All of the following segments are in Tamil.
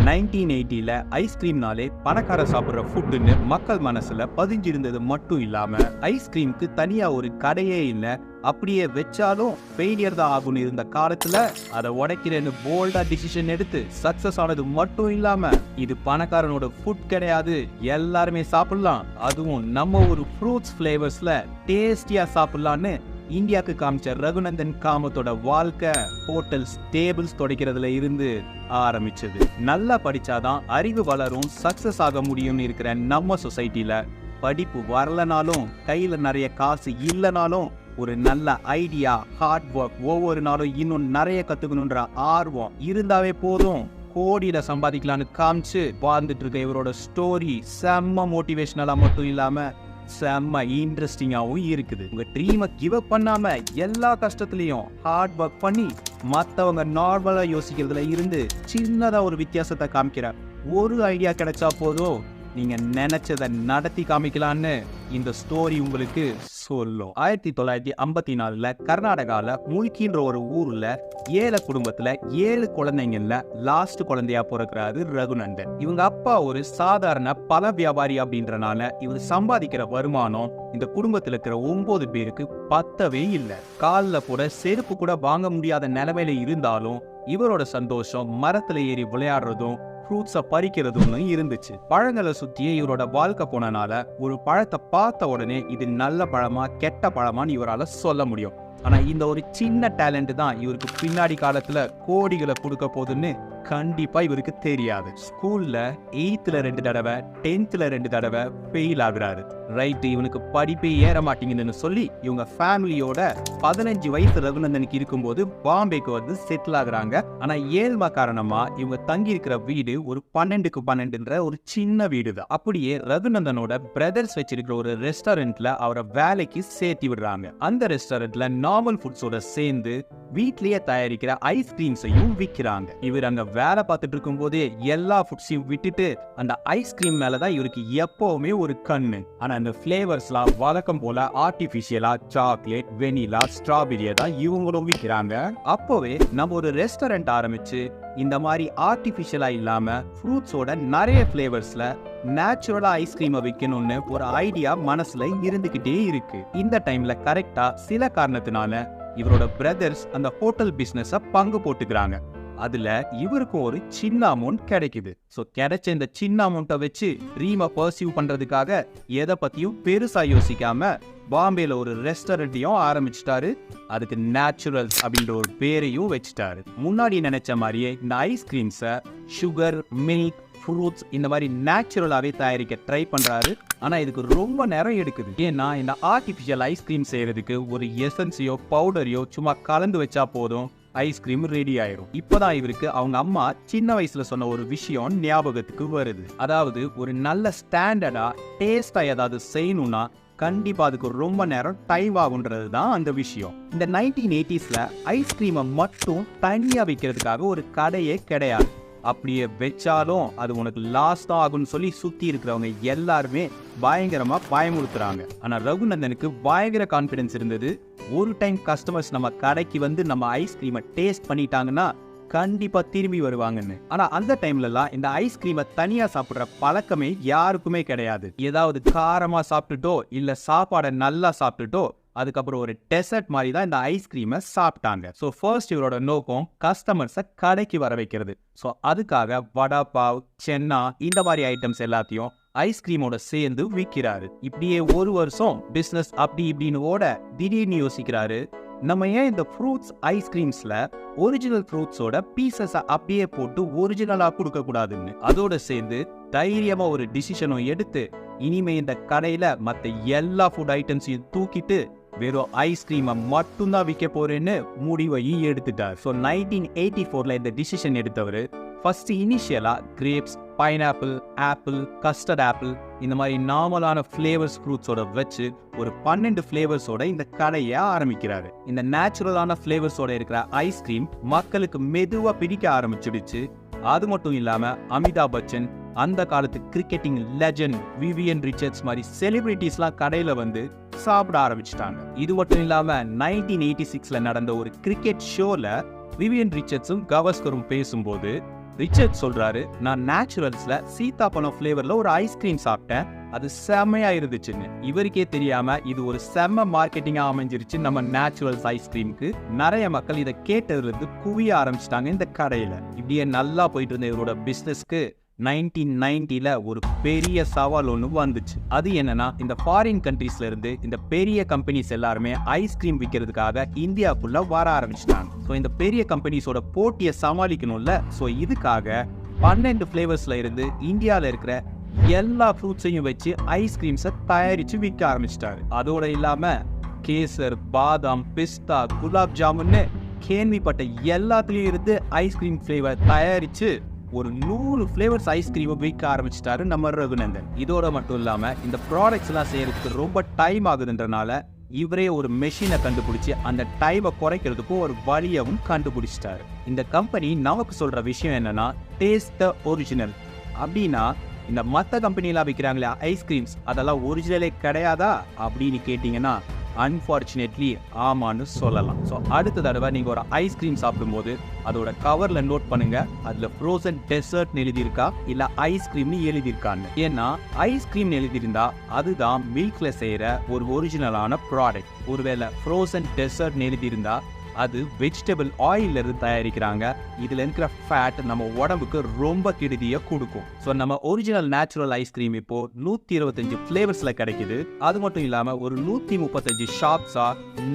1980ல ஐஸ்கிரீம்னாலே பணக்கார சாப்பிட்ற ஃபுட்டுன்னு மக்கள் மனசுல பதிஞ்சிருந்தது மட்டும் இல்லாம ஐஸ்கிரீமுக்கு தனியா ஒரு கடையே இல்லை, அப்படியே வச்சாலும் ஃபெயிலியர் தான் ஆகும்னு இருந்த காலத்துல அதை உடைக்கிறேன்னு போல்டா டிசிஷன் எடுத்து சக்சஸ் ஆனது மட்டும் இல்லாம இது பணக்காரனோட ஃபுட் கிடையாது, எல்லாருமே சாப்பிடலாம், அதுவும் நம்ம ஒரு ஃப்ரூட்ஸ் ஃபிளேவர்ஸ்ல டேஸ்டியா சாப்பிடலான்னு இந்தியாவுக்கு காமிச்ச ரகுநந்தன் காமத்தோட வாழ்க்கை ஹோட்டல்ஸ் டேபிள்ஸ் துடைக்கிறதுல இருந்து ஆரம்பிச்சது. நல்லா படிச்சாதான் அறிவு வளரும், சக்சஸ் ஆக முடியும்னு இருக்கிற நம்ம சொசைட்டில படிப்பு வரலனாலும் கையில நிறைய காசு இல்லைனாலும் ஒரு நல்ல ஐடியா, ஹார்ட் ஒர்க், ஒவ்வொரு நாளும் இன்னும் நிறைய கத்துக்கணுன்ற ஆர்வம் இருந்தாவே போதும், கோடியில சம்பாதிக்கலான்னு காமிச்சு வாழ்ந்துட்டு இருக்க இவரோட ஸ்டோரி செம்ம மோட்டிவேஷனலா மட்டும் இல்லாம செம்ம இன்ட்ரெஸ்டிங்காகவும் இருக்குது. உங்க ட்ரீமை கிவ் அப் பண்ணாம எல்லா கஷ்டத்துலயும் ஹார்ட் ஒர்க் பண்ணி மற்றவங்க நார்மலா யோசிக்கிறதுல இருந்து சின்னதா ஒரு வித்தியாசத்தை காமிக்கிற ஒரு ஐடியா கிடைச்சா போதும் நீங்க நினைச்சதை நடத்தி காமிக்கலான்னு இந்த ஸ்டோரி உங்களுக்கு சொல்லும். 1954ல கர்நாடகால முல்கின்ற ஒரு ஊர்ல ஏழை குடும்பத்துல 7 குழந்தைங்கள்ல லாஸ்ட் குழந்தையா பிறக்கிறாரு ரகுநந்தன். இவங்க அப்பா ஒரு சாதாரண பல வியாபாரி அப்படின்றனால இவர் சம்பாதிக்கிற வருமானம் இந்த குடும்பத்துல இருக்கிற 9 பேருக்கு பத்தவே இல்லை. காலில் கூட செருப்பு கூட வாங்க முடியாத நிலைமையில இருந்தாலும் இவரோட சந்தோஷம் மரத்துல ஏறி விளையாடுறதும் ஃப்ரூட்ஸை பறிக்கிறதுன்னு இருந்துச்சு. பழங்களை சுத்தியே இவரோட வாழ்க்கை போனனால ஒரு பழத்தை பார்த்த உடனே இது நல்ல பழமா கெட்ட பழமான்னு இவரால் சொல்ல முடியும். ஆனா இந்த ஒரு சின்ன டேலண்ட் தான் இவருக்கு பின்னாடி காலத்துல கோடிகளை கொடுக்க போகுதுன்னு கண்டிப்பா இவருக்கு தெரியாது. ஸ்கூல்ல 8th 2 தடவை 10th 2 தடவை ஃபெயில் ஆகுறாரு. ரைட்டு, இவனுக்கு படிப்பே ஏற மாட்டேங்குதுன்னு சொல்லி இவங்க ஃபேமிலியோட 15 வயசு ரகுநந்தனுக்கு இருக்கும்போது பாம்பேக்கு வந்து செட்டில் ஆகுறாங்க. ஆனா ஏழ்மை காரணமா இவங்க தங்கி இருக்கிற வீடு ஒரு 12க்கு 12ன்ற ஒரு சின்ன வீடு தான். அப்படியே ரகுநந்தனோட பிரதர்ஸ் வச்சிருக்கிற ஒரு ரெஸ்டாரண்ட்ல அவரை வேலைக்கு சேர்த்தி விடுறாங்க. அந்த ரெஸ்டாரண்ட்ல நார்மல் ஃபுட்ஸோட சேர்ந்து வீட்லயே தயாரிக்கிற ஐஸ்கிரீம்ஸையும் விற்கிறாங்க. இவர் அங்க வேலை பார்த்துட்டு இருக்கும் போதே எல்லா ஃபுட்ஸையும் விட்டுட்டு அந்த ஐஸ்கிரீம் மேலதான் இவருக்கு எப்பவுமே ஒரு கண்ணு. ஆனா அந்த ஃபிளேவர்ஸ்லாம் வழக்கம் போல ஆர்டிபிஷியலா சாக்லேட், வெனிலா, ஸ்ட்ராபெரியை தான் இவங்களும் விற்கிறாங்க. அப்போவே நம்ம ஒரு ரெஸ்டாரண்ட் ஆரம்பிச்சு இந்த மாதிரி ஆர்டிபிஷியலா இல்லாம ஃப்ரூட்ஸோட நிறைய ஃபிளேவர்ஸ்ல நேச்சுரலா ஐஸ்கிரீமை விற்கணும்னு ஒரு ஐடியா மனசுல இருந்துகிட்டே இருக்கு. இந்த டைம்ல கரெக்டா சில காரணத்தினால இவரோட பிரதர்ஸ் அந்த ஹோட்டல் பிசினஸ பங்கு போட்டுக்கிறாங்க. அதுல இவருக்கும் ஒரு சின்ன அமௌண்ட் கிடைக்குது. சோ கிடைச்ச இந்த சின்ன அமௌண்ட்டை வச்சு ட்ரீமை பர்சியூ பண்றதுக்காக எதை பத்தியும் பெருசா யோசிக்காம பாம்பேல ஒரு ரெஸ்டாரண்ட்டையும் ஆரம்பிச்சிட்டாரு. அதுக்கு நேச்சுரல்ஸ் அப்படின்ற ஒரு பேரையும் வச்சுட்டாரு. முன்னாடி நினைச்ச மாதிரியே இந்த ஐஸ்கிரீம்ஸை சுகர், மில்க், ஃப்ரூட்ஸ் இந்த மாதிரி நேச்சுரலாவே தயாரிக்க ட்ரை பண்றாரு. ஆனா இதுக்கு ரொம்ப நேரம் எடுக்குது. ஏன்னா இந்த ஆர்டிபிஷியல் ஐஸ்கிரீம் செய்யறதுக்கு ஒரு எசன்ஸையோ பவுடரையோ சும்மா கலந்து வச்சா போதும், ஐஸ்கிரீம் ரெடி ஆயிரும். இப்பதான் இவருக்கு அவங்க அம்மா சின்ன வயசுல சொன்ன ஒரு விஷயம் ஞாபகத்துக்கு வருது. அதாவது ஒரு நல்ல ஸ்டாண்டர்டா டேஸ்டா ஏதாவது செய்யணும்னா கண்டிப்பா அதுக்கு ரொம்ப நேரம் டைம் ஆகுன்றது தான் அந்த விஷயம். இந்த 1980ஸ்ல ஐஸ்கிரீமை மட்டும் தனியா விற்கிறதுக்காக ஒரு கடையே கிடையாது. அப்படியே வச்சாலும் அது உனக்கு லாஸ் தான் ஆகும்னு சொல்லி சுத்தி இருக்கிறவங்க எல்லாருமே பயங்கரமா பயமுறுத்துறாங்க. ஆனா ரகுநந்தனுக்கு பயங்கர கான்பிடன்ஸ் இருந்தது. ஒரு டைம் கஸ்டமர்ஸ் நம்ம கடைக்கு வந்து நம்ம ஐஸ்கிரீமை டேஸ்ட் பண்ணிட்டாங்கன்னா கண்டிப்பா திரும்பி வருவாங்கன்னு. ஆனா அந்த டைம்லலாம் இந்த ஐஸ்கிரீமை தனியா சாப்பிடுற பழக்கமே யாருக்குமே கிடையாது. ஏதாவது காரமா சாப்பிட்டுட்டோ இல்ல சாப்பாடை நல்லா சாப்பிட்டுட்டோ அதுக்கப்புறம் ஒரு டெசர்ட் மாதிரி தான் இந்த ஐஸ்கிரீமை சாப்பிட்டாங்க. ஸோ ஃபர்ஸ்ட் இவரோட நோக்கம் கஸ்டமர்ஸை கடைக்கு வர வைக்கிறது. ஸோ அதுக்காக வடா பாவ், சென்னா இந்த மாதிரி ஐட்டம்ஸ் எல்லாத்தையும் ஐஸ்கிரீமோட சேர்ந்து விற்கிறாரு. இப்படியே ஒரு வருஷம் பிசினஸ் அப்படி இப்படின்னு ஓட திடீர்னு யோசிக்கிறாரு, நம்ம ஏன் இந்த ஃப்ரூட்ஸ் ஐஸ்கிரீம்ஸ்ல ஒரிஜினல் ஃப்ரூட்ஸோட பீசஸை அப்படியே போட்டு ஒரிஜினலா கொடுக்க கூடாதுன்னு. அதோட சேர்ந்து தைரியமா ஒரு டிசிஷனும் எடுத்து இனிமே இந்த கடையில மற்ற எல்லா ஃபுட் ஐட்டம்ஸையும் தூக்கிட்டு வெறும் ஐஸ்கிரீமை மட்டும்தான் விற்க போறேன்னு முடிவையும் எடுத்துட்டார். ஸோ 1984ல இந்த டிசிஷன் எடுத்தவர் ஃபர்ஸ்ட் இனிஷியலா grapes, pineapple, apple, custard apple இந்த மாதிரி நார்மலான ஃபிளேவர்ஸ் ஃப்ரூட்ஸோட வச்சு ஒரு 12 ஃபிளேவர்ஸோட இந்த கடையை ஆரம்பிக்கிறாரு. இந்த நேச்சுரலான ஃபிளேவர்ஸோட இருக்கிற ஐஸ்கிரீம் மக்களுக்கு மெதுவா பிடிக்க ஆரம்பிச்சிடுச்சு. அது மட்டும் இல்லாம அமிதாப் பச்சன், அந்த காலத்து கிரிக்கெட்டிங் லெஜண்ட் விவியன் ரிச்சர்ட்ஸ் மாதிரி செலிபிரிட்டிஸ்லாம் கடையில வந்து சாப்பிட ஆரம்பிச்சிட்டாங்க. இது மட்டும் இல்லாம 1986ல நடந்த ஒரு கிரிக்கெட் ஷோல விவியன் ரிச்சர்ட்ஸும் கவாஸ்கரும் பேசும்போது ரிச்சர்ட் சொல்றாரு, நான் நேச்சுரல்ஸ்ல சீத்தாப்பழம் ஃபிளேவர்ல ஒரு ஐஸ்கிரீம் சாப்பிட்டேன், அது செம்மையா இருந்துச்சுன்னு. இவருக்கே தெரியாம இது ஒரு செம்ம மார்க்கெட்டிங்கா அமைஞ்சிருச்சு நம்ம நேச்சுரல்ஸ் ஐஸ்கிரீமுக்கு. நிறைய மக்கள் இதை கேட்டதுல இருந்து குவிய ஆரம்பிச்சிட்டாங்க இந்த கடையில. இப்படியே நல்லா போயிட்டு இருந்த இவரோட பிசினஸ்க்கு 1990ல ஒரு பெரிய சவால் ஒன்று வந்துச்சு. அது என்னன்னா, இந்த ஃபாரின் கண்ட்ரீஸ்ல இருந்து இந்த பெரிய கம்பெனிஸ் எல்லாருமே ஐஸ்கிரீம் விற்கிறதுக்காக இந்தியாவுக்குள்ள வர ஆரம்பிச்சிட்டாங்க. ஸோ இந்த பெரிய கம்பெனிஸோட போட்டியை சமாளிக்கணும்ல. ஸோ இதுக்காக 12 ஃபிளேவர்ஸ்ல இருந்து இந்தியாவில் இருக்கிற எல்லா ஃப்ரூட்ஸையும் வச்சு ஐஸ்கிரீம்ஸை தயாரிச்சு விற்க ஆரம்பிச்சிட்டாரு. அதோட இல்லாம கேசர், பாதாம், பிஸ்தா, குலாப் ஜாமுன்னு கேள்விப்பட்ட எல்லாத்துலயும் இருந்து ஐஸ்கிரீம் ஃபிளேவர் தயாரிச்சு ஒரு 100 ஃபிளேவர்ஸ் ஐஸ்கிரீமை விற்க ஆரம்பிச்சிட்டாரு நம்ம ரகுநந்தன். இதோட மட்டும் இல்லாம இந்த ப்ராடக்ட்ஸ் எல்லாம் செய்யறதுக்கு ரொம்ப டைம் ஆகுதுன்றனால இவரே ஒரு மெஷினை கண்டுபிடிச்சு அந்த டைமை குறைக்கிறதுக்கும் ஒரு வழியவும் கண்டுபிடிச்சிட்டாரு. இந்த கம்பெனி நமக்கு சொல்ற விஷயம் என்னன்னா, டேஸ்ட் த ஒரிஜினல். அப்படின்னா இந்த மற்ற கம்பெனிலாம் விற்கிறாங்களே ஐஸ்கிரீம்ஸ், அதெல்லாம் ஒரிஜினலே கிடையாதா அப்படின்னு கேட்டிங்கன்னா அன்ஃபார்ச்சுனேட்லி ஆமான்னு சொல்லலாம். ஸோ அடுத்த தடவை நீங்கள் ஒரு ஐஸ்கிரீம் சாப்பிடும்போது அதோட கவரில் நோட் பண்ணுங்க, அதில் ஃப்ரோசன் டெசர்ட்னு எழுதியிருக்கா இல்லை ஐஸ்கிரீம்னு எழுதியிருக்கான்னு. ஏன்னா ஐஸ்கிரீம்னு எழுதியிருந்தா அதுதான் மில்க்ல செய்கிற ஒரு ஒரிஜினலான ப்ராடக்ட். ஒருவேளை ஃப்ரோசன் டெசர்ட்னு எழுதியிருந்தா அது வெஜிடபிள் ஆயில்ல இருந்து தயாரிக்கிறாங்க. இதுல இருக்கிற ஃபேட் நம்ம உடம்புக்கு ரொம்ப கெடுதியை கொடுக்கும். ஸோ நம்ம ஒரிஜினல் நேச்சுரல் ஐஸ்கிரீம் இப்போ 125 ஃபிளேவர்ஸ்ல கிடைக்குது. அது மட்டும் இல்லாம ஒரு 135 ஷாப்ஸா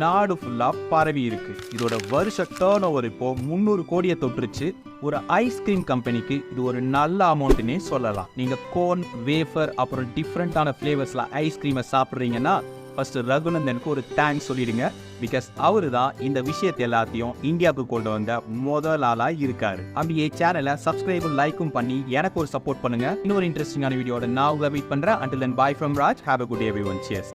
நாடு ஃபுல்லா பரவி இருக்கு. இதோட வருஷ டர்ன் ஓவர் இப்போ 300 கோடியை தொட்டுருச்சு. ஒரு ஐஸ்கிரீம் கம்பெனிக்கு இது ஒரு நல்ல அமௌண்ட்னே சொல்லலாம். நீங்க கோன், வேஃபர் அப்புறம் டிஃப்ரெண்டான ஃபிளேவர்ஸ்ல ஐஸ்கிரீமை சாப்பிட்றீங்கன்னா ஃபர்ஸ்ட் ரகுநந்தனுக்கு ஒரு தேங்க்ஸ் சொல்லிடுங்க. பிகாஸ் அவரு தான் இந்த விஷயத்தை எல்லாத்தையும் இந்தியாவுக்கு கொண்டு வந்த முதல் ஆளா இருக்காரு. அப்படியே சேனலை சப்ஸ்கிரைபும் லைக்கும் பண்ணி எனக்கு ஒரு சப்போர்ட் பண்ணுங்க. இன்னொரு இன்ட்ரெஸ்டிங்கான வீடியோட நான் உங்களை மீட் பண்றேன். Until then, bye from Raj. Have a good day everyone. Cheers.